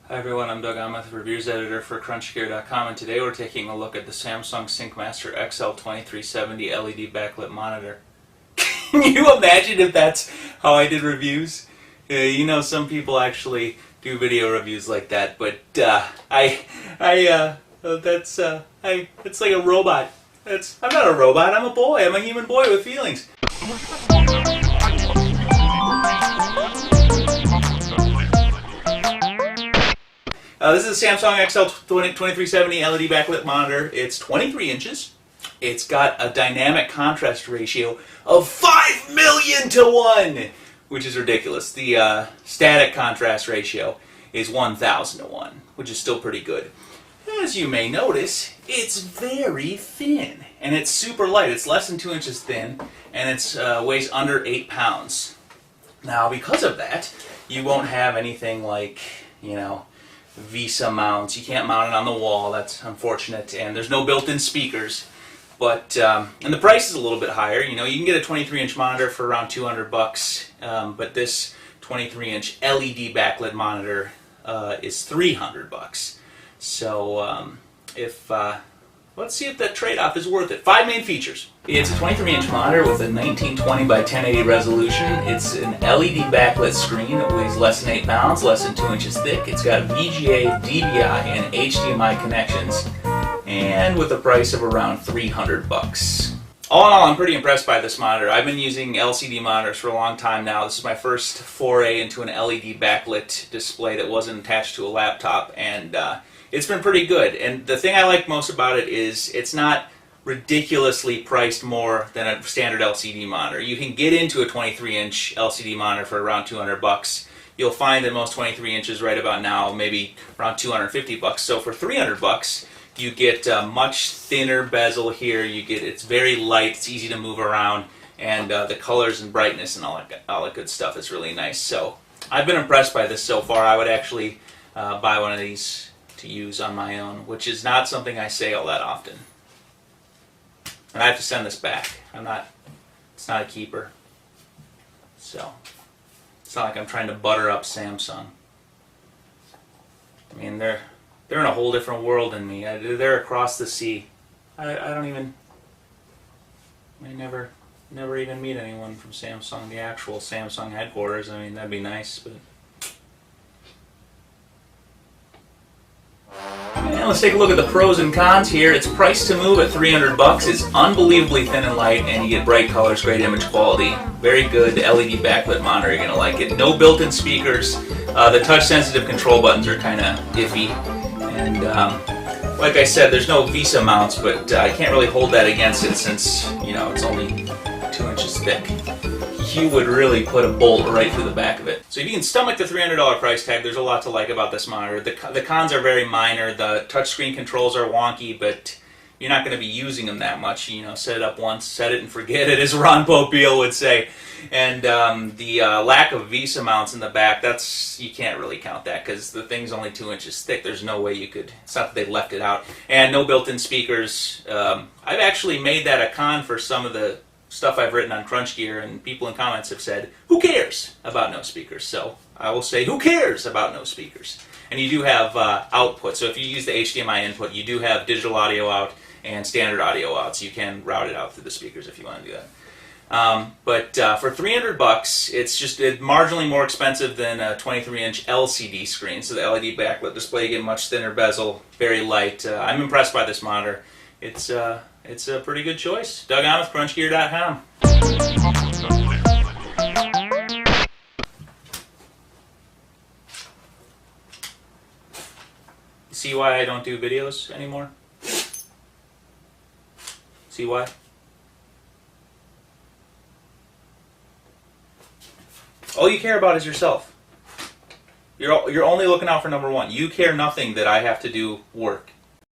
Hi everyone, I'm Doug Amos, reviews editor for crunchgear.com, and today we're taking a look at the Samsung SyncMaster XL2370 LED backlit monitor. Can you imagine if that's how I did reviews? You know, some people actually do video reviews like that, but it's like a robot. I'm not a robot, I'm a boy, I'm a human boy with feelings. This is a Samsung XL2370 LED backlit monitor. It's 23 inches. It's got a dynamic contrast ratio of 5 million to 1, which is ridiculous. The static contrast ratio is 1,000 to 1, which is still pretty good. As you may notice, it's very thin, and it's super light. It's less than 2 inches thin, and it weighs under 8 pounds. Now, because of that, you won't have anything like, Visa mounts. You can't mount it on the wall. That's unfortunate. And there's no built-in speakers. But and the price is a little bit higher. You can get a 23-inch monitor for around $200, but this 23-inch LED backlit monitor is $300. So let's see if that trade-off is worth it. 5 main features. It's a 23-inch monitor with a 1920 by 1080 resolution. It's an LED backlit screen. It weighs less than 8 pounds, less than 2 inches thick. It's got VGA, DVI, and HDMI connections, and with a price of around $300. All in all, I'm pretty impressed by this monitor. I've been using LCD monitors for a long time now. This is my first foray into an LED backlit display that wasn't attached to a laptop, and it's been pretty good. And the thing I like most about it is it's not ridiculously priced more than a standard LCD monitor. You can get into a 23-inch LCD monitor for around $200. You'll find that most 23 inches right about now maybe around $250. So for $300, you get a much thinner bezel here. It's very light, it's easy to move around, and the colors and brightness and all that good stuff is really nice. So I've been impressed by this so far. I would actually buy one of these to use on my own, which is not something I say all that often. And I have to send this back. It's not a keeper. So it's not like I'm trying to butter up Samsung. I mean, they're in a whole different world than me. They're across the sea. I never even meet anyone from Samsung, the actual Samsung headquarters. I mean, that'd be nice, but. And let's take a look at the pros and cons here. It's priced to move at $300. It's unbelievably thin and light, and you get bright colors, great image quality. Very good LED backlit monitor. You're going to like it. No built-in speakers. The touch-sensitive control buttons are kind of iffy. And like I said, there's no Visa mounts, but I can't really hold that against it since, it's only 2 inches thick. You would really put a bolt right through the back of it. So if you can stomach the $300 price tag, there's a lot to like about this monitor. The cons are very minor. The touchscreen controls are wonky, but you're not going to be using them that much. Set it up once, set it and forget it, as Ron Popeil would say. And the lack of Visa mounts in the back, you can't really count that because the thing's only 2 inches thick. There's no way you could, it's not that they left it out. And no built-in speakers. I've actually made that a con for some of the stuff I've written on Crunch Gear, and people in comments have said, who cares about no speakers? So I will say, who cares about no speakers? And you do have output, so if you use the HDMI input, you do have digital audio out and standard audio out, so you can route it out through the speakers if you want to do that. But for $300, it's just marginally more expensive than a 23-inch LCD screen, so the LED backlit display, you get much thinner bezel, very light. I'm impressed by this monitor. It's a pretty good choice. Doug Amos, crunchgear.com. See why I don't do videos anymore? See why? All you care about is yourself. You're only looking out for number one. You care nothing that I have to do work.